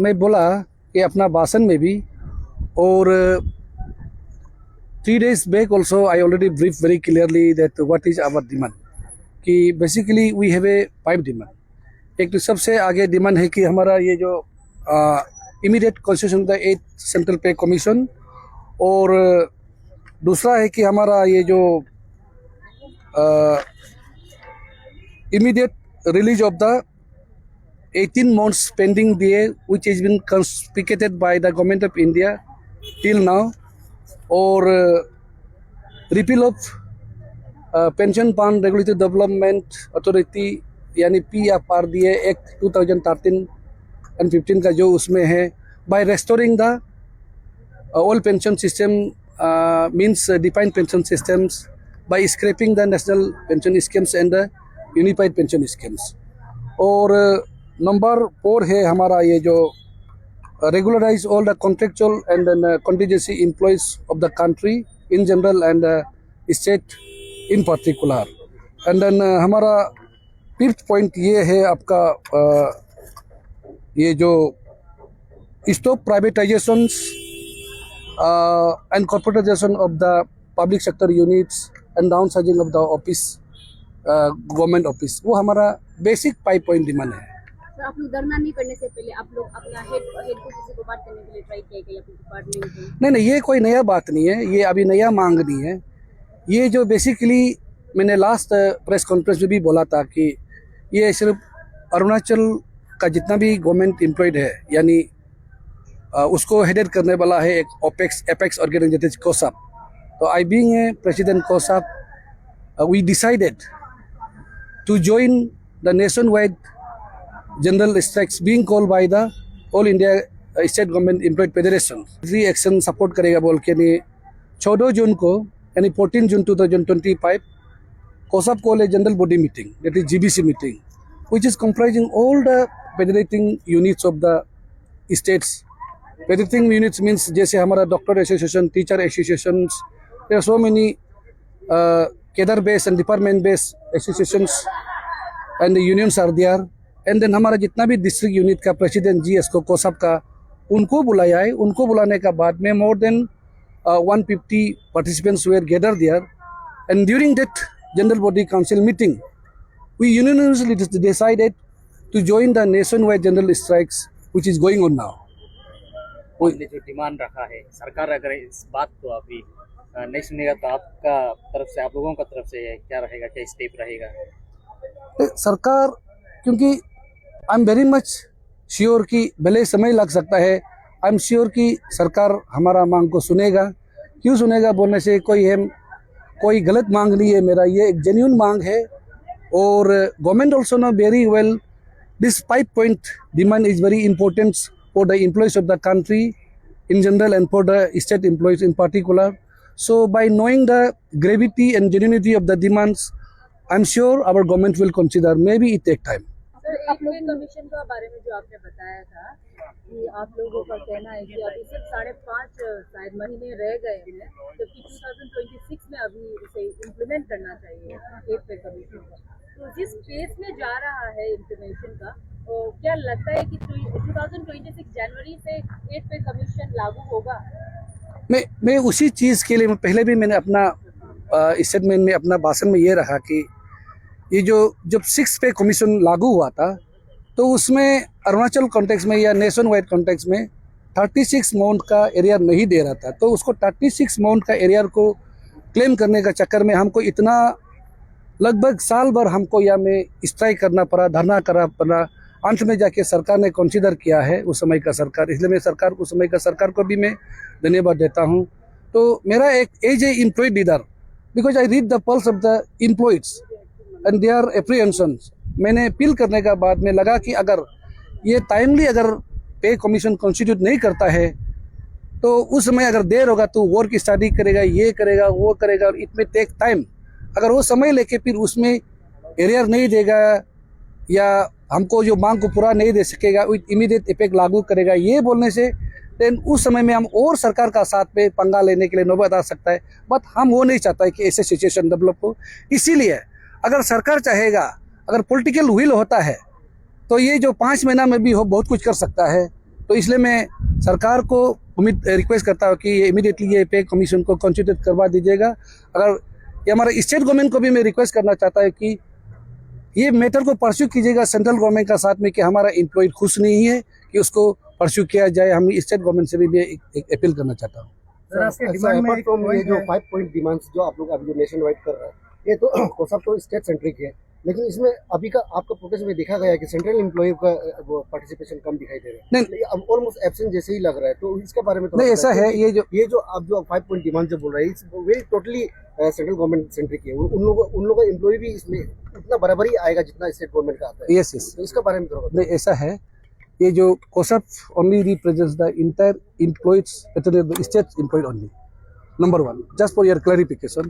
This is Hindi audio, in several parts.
मैं बोला कि अपना भाषण में भी, और 3 days back also I already briefed very clearly that what is our demand, कि basically we have a 5 demand. एक तो सबसे आगे डिमांड है कि हमारा ये जो इमीडिएट कंस्टिट्यूशन का 8 सेंट्रल पे कमीशन, और दूसरा है कि हमारा ये जो immediate release of the 18 months pending DA which has been confiscated by the government of India till now, or repeal of Pension Fund Regulatory Development Authority यानी PFRDA Act 2013 and 15 का जो उसमें है, by restoring the all pension system means defined pension systems, by scrapping the national pension schemes and the unified pension schemes। और नंबर 4 है हमारा ये जो regularize all the contractual and then contingency employees of the country in general and state in particular। and then हमारा 5th point ये है आपका ये जो stop privatizations and corporatization of the public sector units and downsizing of the office government office, वो हमारा बेसिक 5 पॉइंट डिमांड है। तो आप लोग धरना नहीं करने से पहले आप लोग अपना हेड को किसी को बात करने के लिए ट्राई किया या डिपार्टमेंट को? नहीं, ये कोई नया बात नहीं है, ये अभी नया मांग नहीं है। ये जो बेसिकली मैंने लास्ट प्रेस कॉन्फ्रेंस में भी बोला था कि ये सिर्फ अरुणाचल का जितना भी गवर्नमेंट एम्प्लॉयड है, यानी उसको हेडेड करने वाला है एक एपेक्स ऑर्गेनाइजेशन कोसाप। तो I being a president COSAP, we decided to join the nationwide general strikes being called by the All India State Government Employed Federation। Free action support करेगा बोल के नहीं 14 जून को यानी 14 June 2025 COSAP call a general body meeting, that is GBC meeting, which is comprising all the federating units of the states। federating units means जैसे हमारा doctor association, teacher associations, there are so many cadre based and department based associations and the unions are there। and then हमारा जितना भी डिस्ट्रिक्ट यूनिट का प्रेसिडेंट GS को कोसाप का उनको बुलाया है। उनको बुलाने का बाद में more than 150 participants were gathered there, and during that general body council meeting we unanimously decided to join the nationwide general strikes which is going on now। हमने जो डिमांड रखा है, सरकार अगर इस बात को अभी नहीं सुनेगा तो आपका तरफ से, आप लोगों का तरफ से क्या रहेगा, क्या स्टेप रहेगा? सरकार, क्योंकि I am very much sure कि भले समय लग सकता है, आई एम श्योर कि सरकार हमारा मांग को सुनेगा। क्यों सुनेगा बोलने से कोई गलत मांग नहीं है मेरा, ये एक जेन्युइन मांग है। और government also know very well this 5 point demand is very important for the employees of the country in general and for the state employees in particular। So by knowing the gravity and genuinity of the demands, I'm sure our government will consider, maybe it take time। Sir, आप लोग कमीशन के बारे में जो आपने बताया था कि आप लोगों का कहना है कि अभी सिर्फ 5.5 शायद महीने रह गए हैं, जबकि 2026 में अभी इसे इम्प्लीमेंट करना चाहिए 8 पे कमीशन का। तो जिस केस में जा रहा है इम्प्लीमेंटेशन का, तो क्या लगता है कि 2026 जनवरी से 8 पे कमीशन लागू होगा? मैं उसी चीज़ के लिए पहले भी मैंने अपना स्टेटमेंट में, अपना भाषण में ये रहा कि ये जब 6 पे कमीशन लागू हुआ था तो उसमें अरुणाचल कॉन्टेक्स्ट में या नेशन वाइड कॉन्टेक्स्ट में 36 माउंट का एरियर नहीं दे रहा था। तो उसको 36 माउंट का एरियर को क्लेम करने का चक्कर में हमको इतना लगभग साल भर हमको यहाँ में स्ट्राइक करना पड़ा, धरना करना पड़ा। अंत में जाके सरकार ने कंसीडर किया है, उस समय का सरकार, इसलिए मैं उस समय का सरकार को भी मैं धन्यवाद देता हूँ। तो मेरा एक as a employ leader, because I read the pulse of the employees and their apprehensions, मैंने अपील करने का बाद में लगा कि अगर ये टाइमली अगर पे कमीशन कॉन्स्टिट्यूट नहीं करता है तो उस समय अगर देर होगा तो वर्क स्टडी करेगा, ये करेगा, वो करेगा, और इट में टेक टाइम। अगर वो समय लेके फिर उसमें एरियर नहीं देगा या हमको जो मांग को पूरा नहीं दे सकेगा, विथ इमीडिएट इफेक्ट लागू करेगा, ये बोलने से देन उस समय में हम और सरकार का साथ पे पंगा लेने के लिए नौबत आ सकता है। बट हम वो नहीं चाहता है कि ऐसे सिचुएशन डेवलप हो। इसीलिए अगर सरकार चाहेगा, अगर पॉलिटिकल विल होता है तो ये जो 5 महीना में भी हो बहुत कुछ कर सकता है। तो इसलिए मैं सरकार को रिक्वेस्ट करता हूँ कि ये इमीडिएटली ये पे कमीशन को कॉन्स्टिट्यूट करवा दीजिएगा। अगर ये हमारा स्टेट गवर्नमेंट को भी मैं रिक्वेस्ट करना चाहता है कि ये मैटर को परस्यू कीजिएगा सेंट्रल गवर्नमेंट का साथ में कि हमारा एम्प्लॉय खुश नहीं है, कि उसको परस्यू किया जाए। हम स्टेट गवर्नमेंट से भी एक अपील करना चाहता हूँ। सर, आपके डिमांड में ये जो 5 पॉइंट डिमांड्स जो आप लोग अभी जो नेशन वाइड कर रहे हैं, ये तो सब तो स्टेट सेंट्रिक है, लेकिन इसमें अभी का आपका प्रोटेस्ट में देखा गया है कि सेंट्रल एम्प्लॉय का वो पार्टिसिपेशन कम दिखाई दे रहा है। नहीं, अब ऑलमोस्ट एब्सेंट जैसे ही लग रहा है, तो इसके बारे में नहीं, ऐसा है, ये जो आप जो 5 पॉइंट डिमांड जो बोल रहे हैं, वे टोटली सेंट्रल गवर्नमेंट सेंट्रिक है। उन लोगों का एम्प्लॉय भी इसमें उतना बराबर ही आएगा जितना स्टेट गवर्नमेंट का आता है। यस, तो इसके बारे में थोड़ा नहीं, ऐसा है, ये जो COSAP only represents the entire employees, the state employed only. Number one, just for your clarification.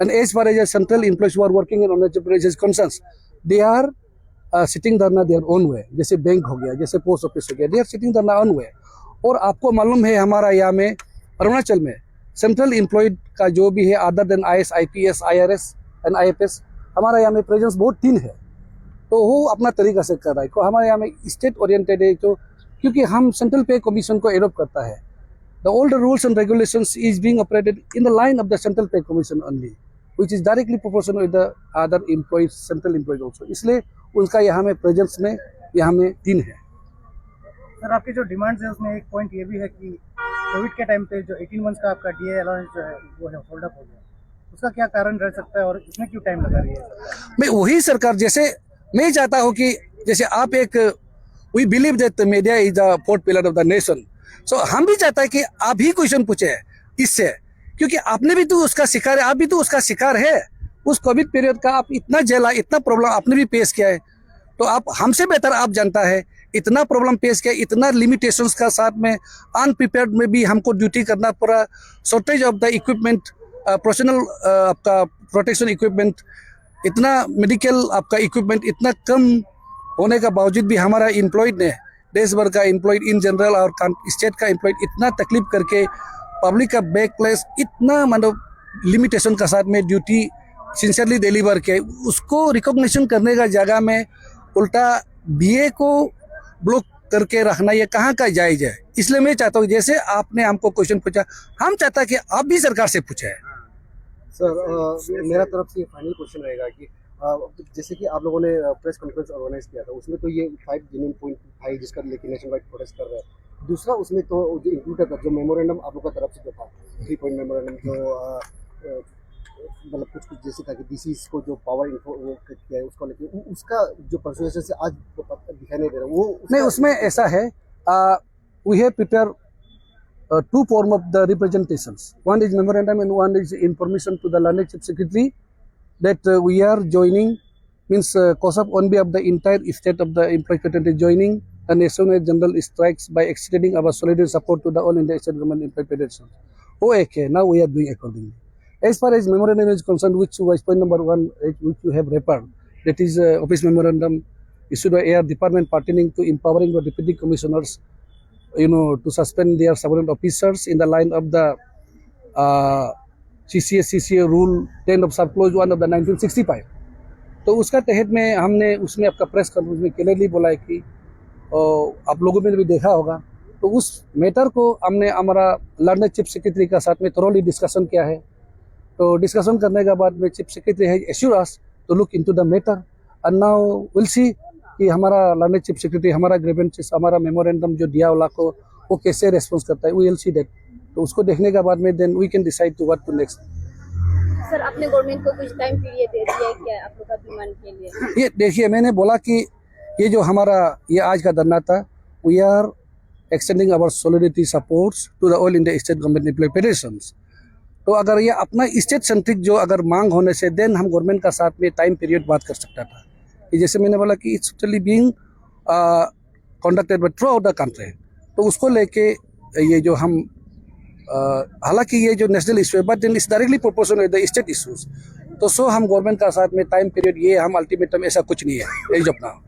And as far as the central employees who are working in Arunachal Pradesh is concerned, they are sitting धरना their own way. जैसे बैंक हो गया, जैसे पोस्ट ऑफिस हो गया, they are sitting धरना own way. और आपको मालूम है हमारा यहाँ में अरुणाचल में सेंट्रल एम्प्लॉयड का जो भी है other than IS, IPS, IRS and IFS, हमारा यहाँ में प्रेजेंस बहुत तीन है। तो वो अपना तरीका से कर रहा है। तो हमारे यहाँ में स्टेट ओरिएंटेड है, तो क्योंकि हम सेंट्रल पे कमीशन को एडॉप्ट करता है, the all the rules and regulations is being operated in the line of the central pay commission only, which is directly proportional with the other employees, central employees also. इसलिए उनका यहाँ में प्रेजेंस में यहाँ में तीन है। सर, आपकी जो डिमांड्स है उसमें एक पॉइंट ये भी है कि कोविड के टाइम पे जो 18 मंथ्स का आपका DA अलाउंस जो है वो है होल्ड अप हो गया, उसका क्या कारण रह सकता है और इसमें क्यों टाइम लगा रही है? मैं वही सरकार, जैसे मैं चाहता हूँ कि जैसे आप एक we believe that media is the fourth pillar of the nation, so हम भी चाहता है कि आप ही क्वेश्चन पूछे इससे, क्योंकि आपने भी तो उसका शिकार है, आप भी तो उसका शिकार है। उस कोविड पीरियड का आप इतना झेला, इतना प्रॉब्लम आपने भी पेश किया है, तो आप हमसे बेहतर आप जानता है, इतना प्रॉब्लम पेश किया, इतना लिमिटेशंस का साथ में अनप्रिपेयर्ड में भी हमको ड्यूटी करना पड़ा, shortage of the equipment, professional आपका प्रोटेक्शन इक्विपमेंट, इतना मेडिकल आपका इक्विपमेंट इतना कम होने का बावजूद भी हमारा एम्प्लॉयड ने, देश भर का एम्प्लॉयड इन जनरल और स्टेट का एम्प्लॉयड इतना तकलीफ करके पब्लिक का बैकलेस इतना मतलब लिमिटेशन का साथ में ड्यूटी सिंसियरली डिलीवर किया, उसको रिकॉग्निशन करने का जगह में उल्टा BA को ब्लॉक करके रखना ये कहाँ का जायज़ है। इसलिए मैं चाहता हूँ जैसे आपने हमको क्वेश्चन पूछा, हम चाहता कि आप भी सरकार से पूछे। सर, मेरा तरफ से फाइनल क्वेश्चन रहेगा कि जैसे कि आप लोगों ने प्रेस कॉन्फ्रेंस ऑर्गेनाइज किया था, उसमें तो ये 5 जेन्युइन पॉइंट था जिसका लेके नेशन वाइड प्रोटेस्ट कर रहे हैं। दूसरा उसमें तो जो इंक्लूडेड था, जो मेमोरेंडम आप लोग का तरफ से जो था 3 पॉइंट मेमोरेंडम, जो मतलब कुछ जैसे था कि DCs को जो पावर वो किया है उसको लेके, उसका जो परसुएशन से आज दिखाई नहीं दे रहा वो नहीं, उसमें ऐसा है, we have prepare 2 form of the representations. One is memorandum and one is information to the learned chief secretary that we are joining, means COSAP on behalf of the entire state of the employee fraternity joining the national general strikes by extending our solidarity support to the all India state government employee federation. वो एक है, now we are doing accordingly. As far as memorandum is concerned, which was point number 1, which you have referred, that is office memorandum issued by Air Department pertaining to empowering the deputy commissioners, to suspend their subordinate officers in the line of the CCA rule 10 of subclause 1 of the 1965. तो उसका तहत में हमने उसमें आपका प्रेस कॉन्फ्रेंस में क्लियरली बोला है कि आप लोगों ने भी देखा होगा, तो उस मैटर को हमने हमारा लर्नर चीफ सेक्रेटरी का साथ में थोरोली डिस्कशन किया है। तो डिस्कशन करने के बाद में chief secretary has assured us to look into the matter and now will see कि हमारा लर्नर चीफ सेक्रेटरी हमारा ग्रीवेंसेस, हमारा मेमोरेंडम जो दिया वाला को वो कैसे रेस्पॉन्स करता है, वी विल सी दैट। तो उसको देखने के बाद में then we can decide to what to next. Sir, आपने गवर्नमेंट को कुछ टाइम पीरियड दे दिया है क्या आप लोग का डिमांड के लिए? ये देखिए, मैंने बोला कि ये जो हमारा ये आज का धरना था, we are extending our solidity supports to the all India state government employ federations. तो अगर ये अपना स्टेट सेंट्रिक जो अगर मांग होने से देन हम गवर्नमेंट का साथ में टाइम पीरियड बात कर सकता था। जैसे मैंने बोला कि it's totally being conducted by throughout the country, तो उसको लेके ये जो हम हालांकि ये जो नेशनल इशू है but then it's directly proportional with the state issues, तो सो हम गवर्नमेंट का साथ में टाइम पीरियड ये हम अल्टीमेटम ऐसा कुछ नहीं है, ये जो अपना